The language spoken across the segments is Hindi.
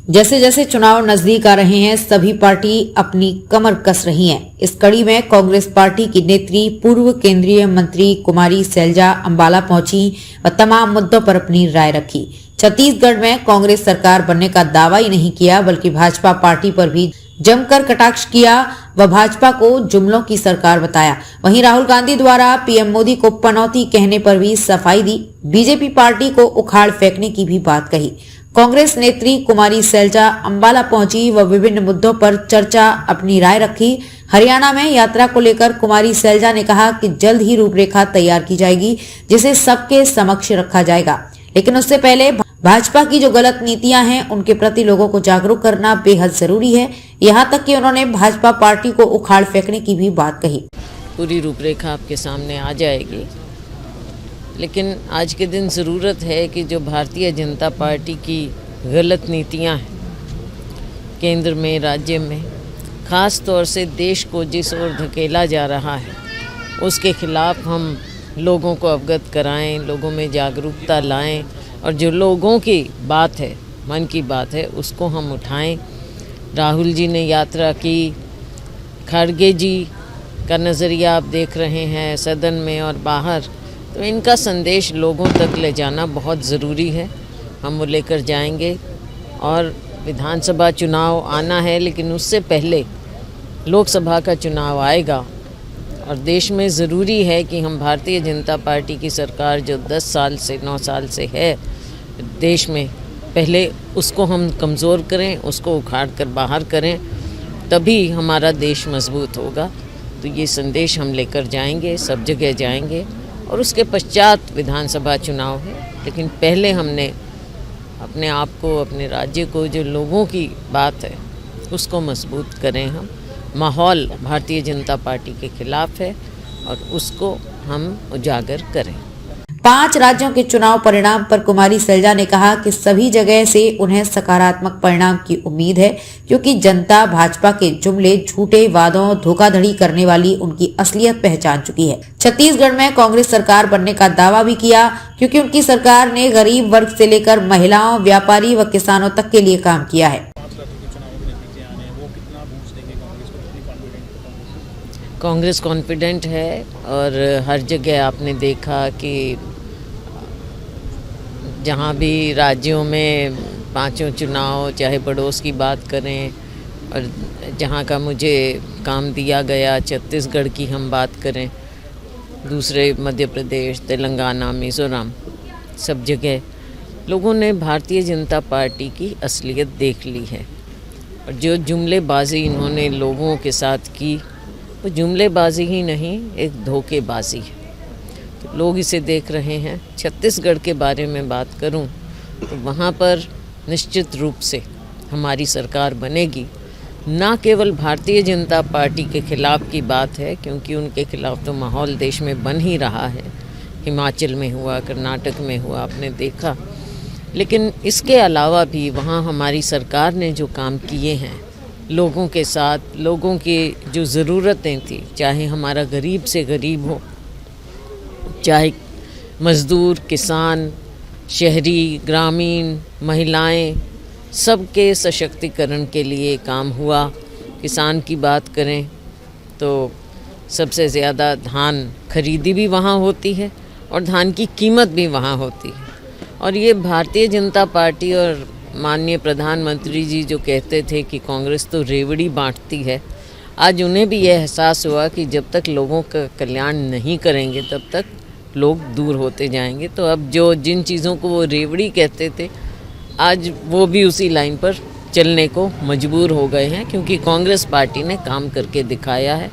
जैसे जैसे चुनाव नजदीक आ रहे हैं, सभी पार्टी अपनी कमर कस रही हैं। इस कड़ी में कांग्रेस पार्टी की नेत्री पूर्व केंद्रीय मंत्री कुमारी सैलजा अंबाला पहुंची और तमाम मुद्दों पर अपनी राय रखी। छत्तीसगढ़ में कांग्रेस सरकार बनने का दावा ही नहीं किया, बल्कि भाजपा पार्टी पर भी जमकर कटाक्ष किया व भाजपा को जुमलों की सरकार बताया। वहीं राहुल गांधी द्वारा पीएम मोदी को पनौती कहने पर भी सफाई दी। बीजेपी पार्टी को उखाड़ फेंकने की भी बात कही। कांग्रेस नेत्री कुमारी सैलजा अंबाला पहुंची व विभिन्न मुद्दों पर चर्चा अपनी राय रखी। हरियाणा में यात्रा को लेकर कुमारी सैलजा ने कहा कि जल्द ही रूपरेखा तैयार की जाएगी, जिसे सबके समक्ष रखा जाएगा, लेकिन उससे पहले भाजपा की जो गलत नीतियां हैं उनके प्रति लोगों को जागरूक करना बेहद जरूरी है। यहां तक कि उन्होंने भाजपा पार्टी को उखाड़ फेंकने की भी बात कही। पूरी रूपरेखा आपके सामने आ जाएगी, लेकिन आज के दिन ज़रूरत है कि जो भारतीय जनता पार्टी की गलत नीतियां हैं केंद्र में, राज्य में, ख़ास तौर से देश को जिस ओर धकेला जा रहा है उसके खिलाफ हम लोगों को अवगत कराएं, लोगों में जागरूकता लाएं और जो लोगों की बात है, मन की बात है, उसको हम उठाएं। राहुल जी ने यात्रा की, खड़गे जी का नज़रिया आप देख रहे हैं सदन में और बाहर, तो इनका संदेश लोगों तक ले जाना बहुत ज़रूरी है। हम वो लेकर जाएंगे और विधानसभा चुनाव आना है, लेकिन उससे पहले लोकसभा का चुनाव आएगा और देश में ज़रूरी है कि हम भारतीय जनता पार्टी की सरकार जो 10 साल से 9 साल से है देश में, पहले उसको हम कमज़ोर करें, उसको उखाड़ कर बाहर करें, तभी हमारा देश मजबूत होगा। तो ये संदेश हम लेकर जाएंगे, सब जगह जाएंगे और उसके पश्चात विधानसभा चुनाव है। लेकिन पहले हमने अपने आप को, अपने राज्य को, जो लोगों की बात है उसको मजबूत करें। हम माहौल भारतीय जनता पार्टी के खिलाफ है और उसको हम उजागर करें। 5 राज्यों के चुनाव परिणाम पर कुमारी सैलजा ने कहा कि सभी जगह से उन्हें सकारात्मक परिणाम की उम्मीद है, क्योंकि जनता भाजपा के जुमले, झूठे वादों, धोखाधड़ी करने वाली उनकी असलियत पहचान चुकी है। छत्तीसगढ़ में कांग्रेस सरकार बनने का दावा भी किया, क्योंकि उनकी सरकार ने गरीब वर्ग से लेकर महिलाओं, व्यापारी व किसानों तक के लिए काम किया है। कांग्रेस कॉन्फिडेंट है और हर जगह आपने देखा कि जहाँ भी राज्यों में 5 चुनाव, चाहे पड़ोस की बात करें और जहाँ का मुझे काम दिया गया, छत्तीसगढ़ की हम बात करें, दूसरे मध्य प्रदेश, तेलंगाना, मिज़ोरम, सब जगह लोगों ने भारतीय जनता पार्टी की असलियत देख ली है। और जो जुमलेबाजी इन्होंने लोगों के साथ की, वो जुमलेबाजी ही नहीं, एक धोखेबाजी है। तो लोग इसे देख रहे हैं। छत्तीसगढ़ के बारे में बात करूं तो वहाँ पर निश्चित रूप से हमारी सरकार बनेगी। ना केवल भारतीय जनता पार्टी के खिलाफ की बात है, क्योंकि उनके खिलाफ तो माहौल देश में बन ही रहा है। हिमाचल में हुआ, कर्नाटक में हुआ, आपने देखा। लेकिन इसके अलावा भी वहाँ हमारी सरकार ने जो काम किए हैं लोगों के साथ, लोगों की जो ज़रूरतें थी, चाहे हमारा गरीब से गरीब हो, चाहे मज़दूर, किसान, शहरी, ग्रामीण, महिलाएं, सबके सशक्तिकरण के लिए काम हुआ। किसान की बात करें तो सबसे ज़्यादा धान खरीदी भी वहाँ होती है और धान की कीमत भी वहाँ होती है। और ये भारतीय जनता पार्टी और माननीय प्रधानमंत्री जी जो कहते थे कि कांग्रेस तो रेवड़ी बांटती है, आज उन्हें भी यह एहसास हुआ कि जब तक लोगों का कल्याण नहीं करेंगे तब तक लोग दूर होते जाएंगे। तो अब जो जिन चीज़ों को वो रेवड़ी कहते थे, आज वो भी उसी लाइन पर चलने को मजबूर हो गए हैं, क्योंकि कांग्रेस पार्टी ने काम करके दिखाया है।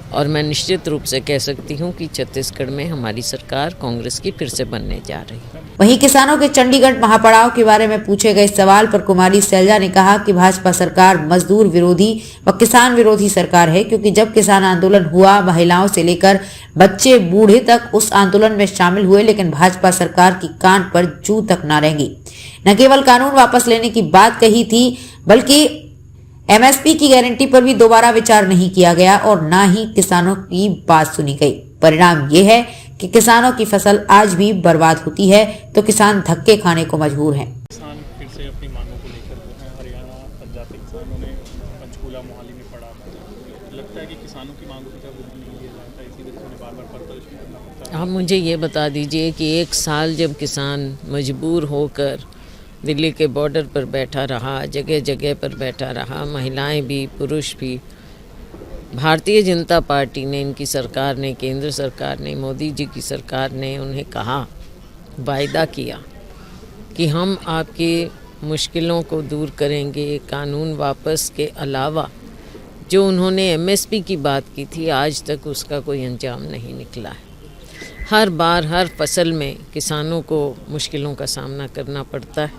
और मैं निश्चित रूप से कह सकती हूँ कि छत्तीसगढ़ में हमारी सरकार कांग्रेस की फिर से बनने जा रही है। वहीं किसानों के चंडीगढ़ महापड़ाव के बारे में पूछे गए सवाल पर कुमारी सैलजा ने कहा कि भाजपा सरकार मजदूर विरोधी व किसान विरोधी सरकार है, क्योंकि जब किसान आंदोलन हुआ, महिलाओं से लेकर बच्चे बूढ़े तक उस आंदोलन में शामिल हुए, लेकिन भाजपा सरकार की कान पर जू तक न रेंगी। न केवल कानून वापस लेने की बात कही थी, बल्कि एमएसपी की गारंटी पर भी दोबारा विचार नहीं किया गया और न ही किसानों की बात सुनी गई। परिणाम ये है कि किसानों की फसल आज भी बर्बाद होती है, तो किसान धक्के खाने को मजबूर हैं। किसान फिर से अपनी मांगों को लेकर हरियाणा आप मुझे ये बता दीजिए कि एक साल जब किसान मजबूर होकर दिल्ली के बॉर्डर पर बैठा रहा, जगह जगह पर बैठा रहा, महिलाएं भी पुरुष भी, भारतीय जनता पार्टी ने, इनकी सरकार ने, केंद्र सरकार ने, मोदी जी की सरकार ने उन्हें कहा, वायदा किया कि हम आपकी मुश्किलों को दूर करेंगे, कानून वापस के अलावा जो उन्होंने एमएसपी की बात की थी, आज तक उसका कोई अंजाम नहीं निकला है। हर बार हर फसल में किसानों को मुश्किलों का सामना करना पड़ता है,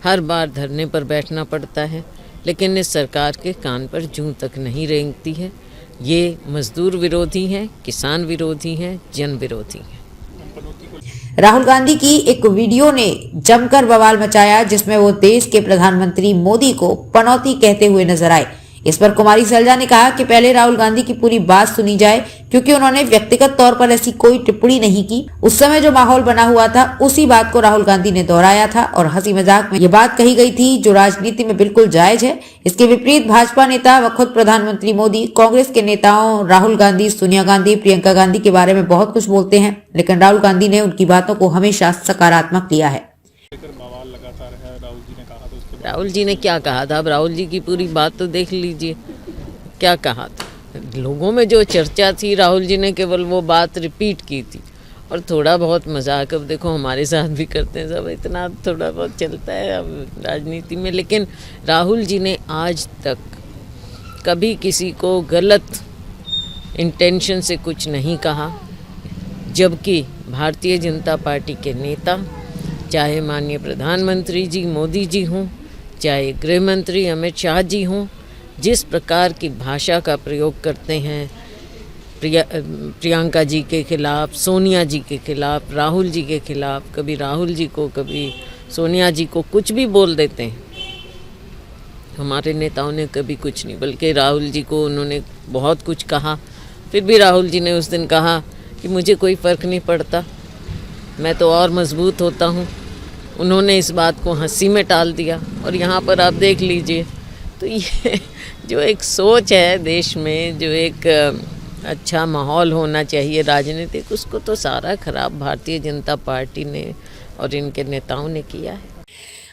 हर बार धरने पर बैठना पड़ता है, लेकिन इस सरकार के कान पर जूं तक नहीं रेंगती है। ये मजदूर विरोधी हैं, किसान विरोधी हैं, जन विरोधी हैं। राहुल गांधी की एक वीडियो ने जमकर बवाल मचाया, जिसमें वो देश के प्रधानमंत्री मोदी को पनौती कहते हुए नजर आए। इस पर कुमारी सैलजा ने कहा कि पहले राहुल गांधी की पूरी बात सुनी जाए, क्योंकि उन्होंने व्यक्तिगत तौर पर ऐसी कोई टिप्पणी नहीं की। उस समय जो माहौल बना हुआ था, उसी बात को राहुल गांधी ने दोहराया था और हंसी मजाक में ये बात कही गई थी, जो राजनीति में बिल्कुल जायज है। इसके विपरीत भाजपा नेता व खुद प्रधानमंत्री मोदी कांग्रेस के नेताओं राहुल गांधी, सोनिया गांधी, प्रियंका गांधी के बारे में बहुत कुछ बोलते हैं, लेकिन राहुल गांधी ने उनकी बातों को हमेशा सकारात्मक लिया है। राहुल जी ने क्या कहा था? अब राहुल जी की पूरी बात तो देख लीजिए, क्या कहा था। लोगों में जो चर्चा थी, राहुल जी ने केवल वो बात रिपीट की थी और थोड़ा बहुत मजाक, अब देखो हमारे साथ भी करते हैं सब, इतना थोड़ा बहुत चलता है अब राजनीति में। लेकिन राहुल जी ने आज तक कभी किसी को गलत इंटेंशन से कुछ नहीं कहा, जबकि भारतीय जनता पार्टी के नेता, चाहे माननीय प्रधानमंत्री जी मोदी जी हों, चाहे गृह मंत्री अमित शाह जी हों, जिस प्रकार की भाषा का प्रयोग करते हैं प्रियंका जी के खिलाफ, सोनिया जी के खिलाफ, राहुल जी के खिलाफ, कभी राहुल जी को कभी सोनिया जी को कुछ भी बोल देते हैं। हमारे नेताओं ने कभी कुछ नहीं, बल्कि राहुल जी को उन्होंने बहुत कुछ कहा, फिर भी राहुल जी ने उस दिन कहा कि मुझे कोई फ़र्क नहीं पड़ता, मैं तो और मजबूत होता हूँ। उन्होंने इस बात को हंसी में टाल दिया और यहाँ पर आप देख लीजिए। तो ये जो एक सोच है देश में, जो एक अच्छा माहौल होना चाहिए राजनीतिक, उसको तो सारा खराब भारतीय जनता पार्टी ने और इनके नेताओं ने किया है।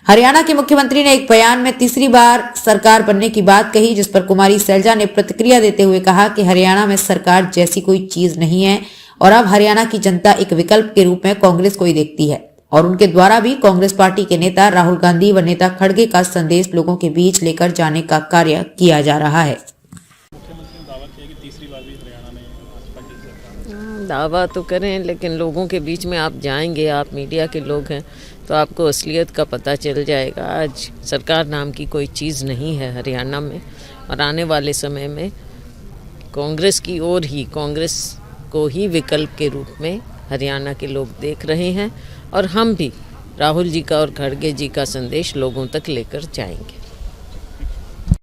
हरियाणा के मुख्यमंत्री ने एक बयान में तीसरी बार सरकार बनने की बात कही, जिस पर कुमारी सैलजा ने प्रतिक्रिया देते हुए कहा कि हरियाणा में सरकार जैसी कोई चीज नहीं है और अब हरियाणा की जनता एक विकल्प के रूप में कांग्रेस को ही देखती है और उनके द्वारा भी कांग्रेस पार्टी के नेता राहुल गांधी व नेता खड़गे का संदेश लोगों के बीच लेकर जाने का कार्य किया जा रहा है। मुख्यमंत्री ने दावा किया कि तीसरी बार भी हरियाणा में भाजपा की सरकार। दावा तो करें, लेकिन लोगों के बीच में आप जाएंगे, आप मीडिया के लोग हैं, तो आपको असलियत का पता चल जाएगा। आज सरकार नाम की कोई चीज़ नहीं है हरियाणा में और आने वाले समय में कांग्रेस की ओर ही, कांग्रेस को ही विकल्प के रूप में हरियाणा के लोग देख रहे हैं और हम भी राहुल जी का और खड़गे जी का संदेश लोगों तक लेकर जाएंगे।